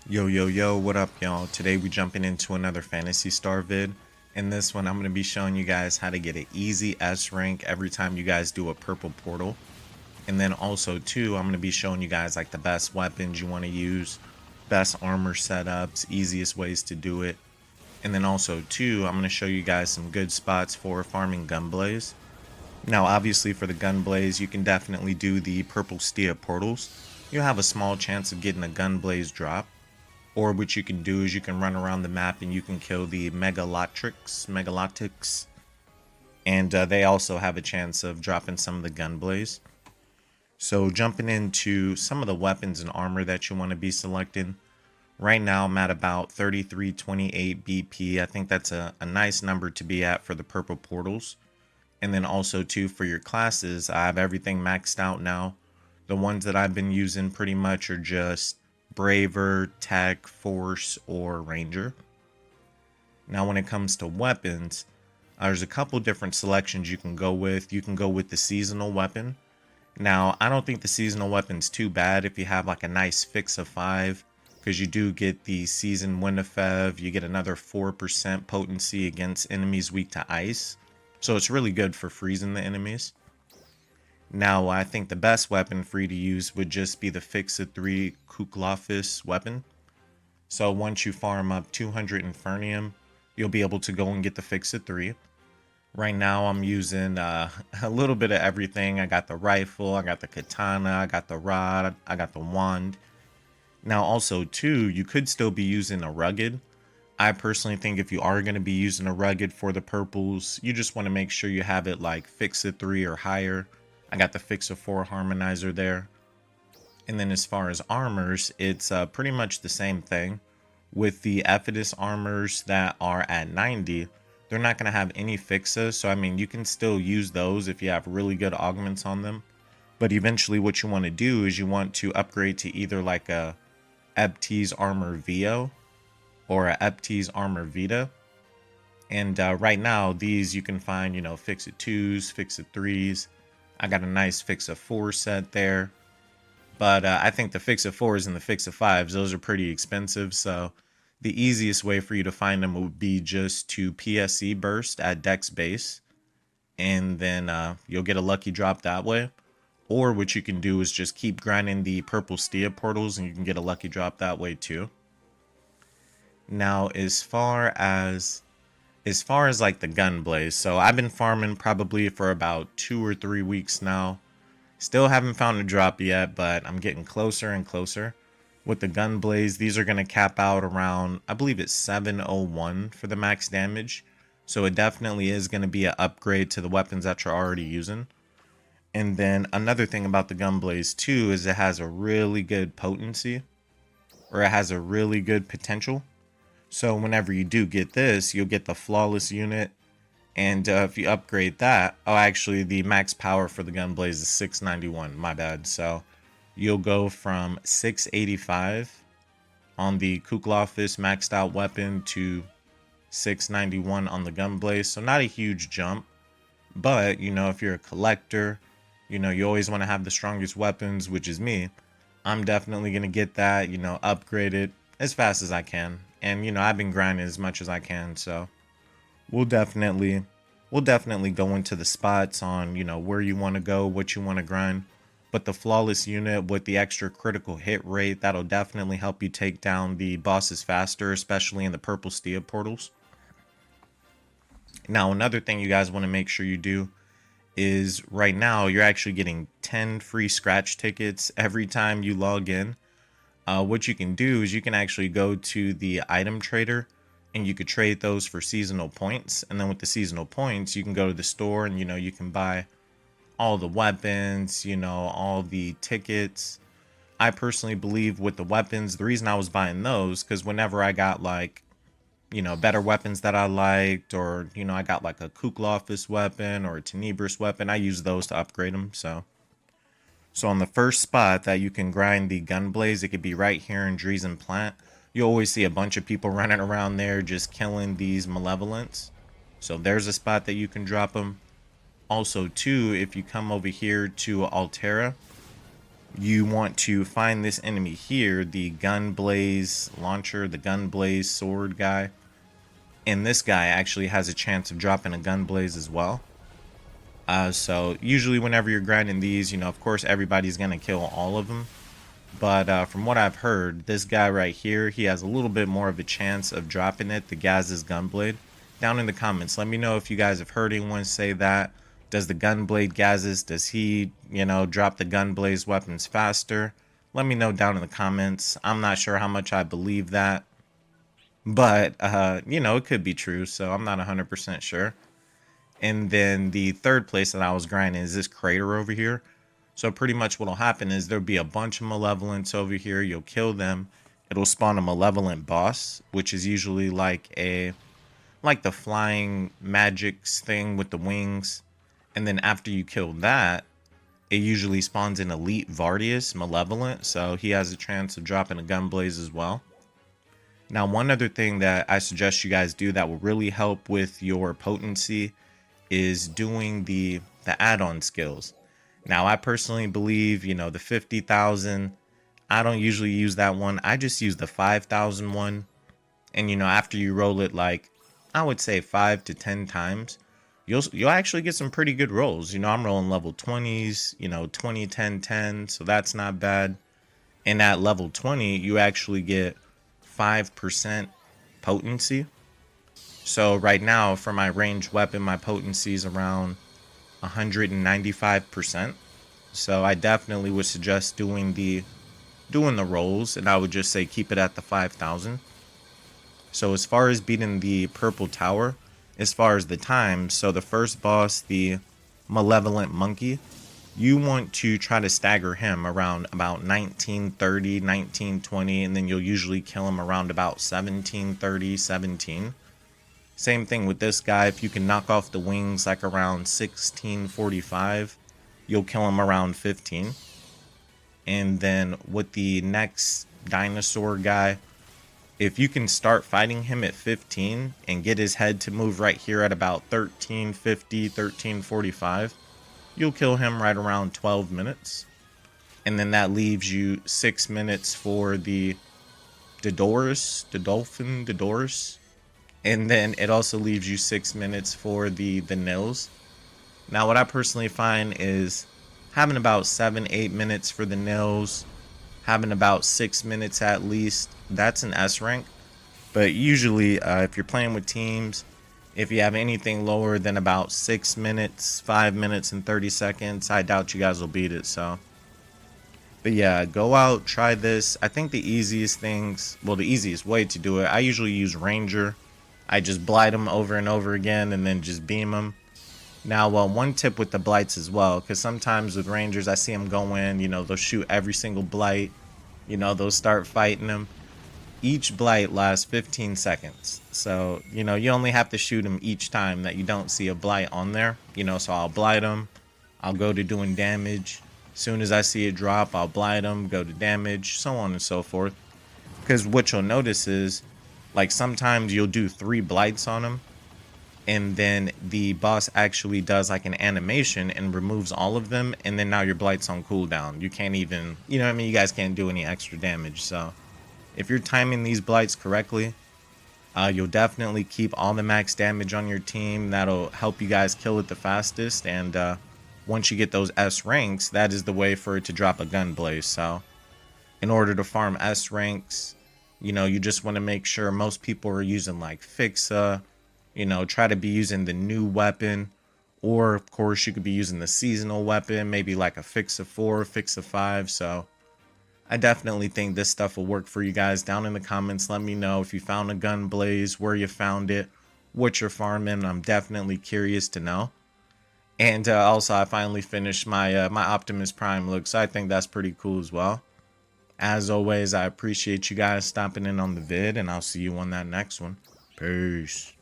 Yo, yo, yo, what up, y'all? Today we jumping into another Fantasy Star vid. In this one, I'm going to be showing you guys how to get an easy S rank every time you guys do a purple portal. And then also, too, I'm going to be showing you guys like the best weapons you want to use, best armor setups, easiest ways to do it. And then also, too, I'm going to show you guys some good spots for farming Gunblaze. Now, obviously, for the Gunblaze, you can definitely do the purple Stia portals. You'll have a small chance of getting a Gunblaze drop. Or what you can do is you can run around the map and you can kill the megalotics, and they also have a chance of dropping some of the Gunblaze. So jumping into some of the weapons and armor that you want to be selecting. Right now I'm at about 3328 BP. I think that's a nice number to be at for the purple portals. And then also too for your classes, I have everything maxed out now. The ones that I've been using pretty much are just Braver, Tech, Force, or Ranger. Now when it comes to weapons, there's a couple different selections you can go with. You can go with the seasonal weapon. Now I don't think the seasonal weapon's too bad if you have like a nice fix of 5, because you do get the season Winifev, you get another 4% potency against enemies weak to ice. So it's really good for freezing the enemies. Now, I think the best weapon for you to use would just be the Fix-A-3 Kuklofis weapon. So once you farm up 200 Infernium, you'll be able to go and get the Fix-A-3. Right now, I'm using a little bit of everything. I got the rifle, I got the katana, I got the rod, I got the wand. Now, also, too, you could still be using a rugged. I personally think if you are going to be using a rugged for the purples, you just want to make sure you have it like Fix-A-3 or higher. I got the Fix-A-4 harmonizer there. And then as far as armors, it's pretty much the same thing. With the Ephitus armors that are at 90, they're not going to have any fixes. So, I mean, you can still use those if you have really good augments on them. But eventually what you want to do is you want to upgrade to either like a Eptes Armor Vio or a Eptes Armor Vita. And right now, these you can find, Fix-A-2s, Fix-A-3s. I got a nice Fix-A-4 set there. But I think the Fix-A-4s and the Fix-A-5s, those are pretty expensive. So the easiest way for you to find them would be just to PSE burst at Dex base. And then you'll get a lucky drop that way. Or what you can do is just keep grinding the purple Stia portals and you can get a lucky drop that way too. Now, as far as like the Gunblaze, so I've been farming probably for about 2 or 3 weeks now. Still haven't found a drop yet, but I'm getting closer and closer. With the Gunblaze, these are going to cap out around, I believe it's 701 for the max damage. So it definitely is going to be an upgrade to the weapons that you're already using. And then another thing about the Gunblaze too is it has a really good potency, or it has a really good potential. So whenever you do get this, you'll get the flawless unit. And if you upgrade that, oh, actually the max power for the Gunblaze is 691, my bad. So you'll go from 685 on the Kuklofis maxed out weapon to 691 on the Gunblaze. So not a huge jump, but if you're a collector, you always want to have the strongest weapons, which is me. I'm definitely going to get that, upgrade it as fast as I can. And, I've been grinding as much as I can, so we'll definitely go into the spots on, where you want to go, what you want to grind. But the flawless unit with the extra critical hit rate, that'll definitely help you take down the bosses faster, especially in the purple Stia portals. Now, another thing you guys want to make sure you do is right now you're actually getting 10 free scratch tickets every time you log in. What you can do is you can actually go to the item trader and you could trade those for seasonal points. And then with the seasonal points, you can go to the store and, you can buy all the weapons, all the tickets. I personally believe with the weapons, the reason I was buying those, because whenever I got like, better weapons that I liked, or, I got like a Kuklofis weapon or a Tenebris weapon, I use those to upgrade them. So on the first spot that you can grind the Gunblaze, it could be right here in Dreesen Plant. You always see a bunch of people running around there just killing these malevolents. So there's a spot that you can drop them. Also too, if you come over here to Altera, you want to find this enemy here, the Gunblaze launcher, the Gunblaze sword guy. And this guy actually has a chance of dropping a Gunblaze as well. So usually whenever you're grinding these, you know, of course everybody's going to kill all of them. But from what I've heard, this guy right here, he has a little bit more of a chance of dropping it, the Gaz's Gunblade. Down in the comments, let me know if you guys have heard anyone say that. Does the Gunblade Gaz's, does he, you know, drop the Gunblaze weapons faster? Let me know down in the comments. I'm not sure how much I believe that. But, you know, it could be true, so I'm not 100% sure. And then the third place that I was grinding is this crater over here. So pretty much what'll happen is there'll be a bunch of malevolents over here. You'll kill them. It'll spawn a malevolent boss, which is usually like the flying magics thing with the wings. And then after you kill that, it usually spawns an elite Vardius malevolent. So he has a chance of dropping a Gunblaze as well. Now, one other thing that I suggest you guys do that will really help with your potency is doing the add-on skills. Now, I personally believe, you know, the 50,000, I don't usually use that one. I just use the 5,000 one. And, you know, after you roll it, like, I would say 5 to 10 times, you'll actually get some pretty good rolls. You know, I'm rolling level 20s, you know, 20, 10, 10. So that's not bad. And at level 20, you actually get 5% potency. So right now for my ranged weapon, my potency is around 195%. So I definitely would suggest doing the rolls, and I would just say keep it at the 5,000. So as far as beating the purple tower, as far as the time, so the first boss, the malevolent monkey, you want to try to stagger him around about 1930, 1920, and then you'll usually kill him around about 1730, 17. Same thing with this guy. If you can knock off the wings like around 1645, you'll kill him around 15. And then with the next dinosaur guy, if you can start fighting him at 15 and get his head to move right here at about 1350, 1345, you'll kill him right around 12 minutes. And then that leaves you 6 minutes for the Dodoris. And then it also leaves you 6 minutes for the nils. Now, what I personally find is having about 7-8 minutes for the nils, having about 6 minutes at least, that's an S rank. But usually, if you're playing with teams, if you have anything lower than about 6 minutes, 5 minutes and 30 seconds, I doubt you guys will beat it. So, but yeah, go out, try this. I think the easiest way to do it, I usually use Ranger. I just blight them over and over again and then just beam them. Now, one tip with the blights as well, because sometimes with Rangers, I see them go in, you know, they'll shoot every single blight. You know, they'll start fighting them. Each blight lasts 15 seconds. So, you know, you only have to shoot them each time that you don't see a blight on there. You know, so I'll blight them. I'll go to doing damage. As soon as I see it drop, I'll blight them, go to damage, so on and so forth. Because what you'll notice is, like, sometimes you'll do 3 blights on them, and then the boss actually does like an animation and removes all of them, and then now your blight's on cooldown. You can't even, you know what I mean? You guys can't do any extra damage. So if you're timing these blights correctly, you'll definitely keep all the max damage on your team. That'll help you guys kill it the fastest. And once you get those S ranks, that is the way for it to drop a Gunblaze. So in order to farm S ranks, you know, you just want to make sure most people are using like Fixa. You know, try to be using the new weapon, or of course you could be using the seasonal weapon, maybe like a Fixa 4, Fixa 5. So I definitely think this stuff will work for you guys. Down in the comments, let me know if you found a Gunblaze, where you found it, what you're farming. I'm definitely curious to know. And also, I finally finished my my Optimus Prime look, so I think that's pretty cool as well. As always, I appreciate you guys stopping in on the vid, and I'll see you on that next one. Peace.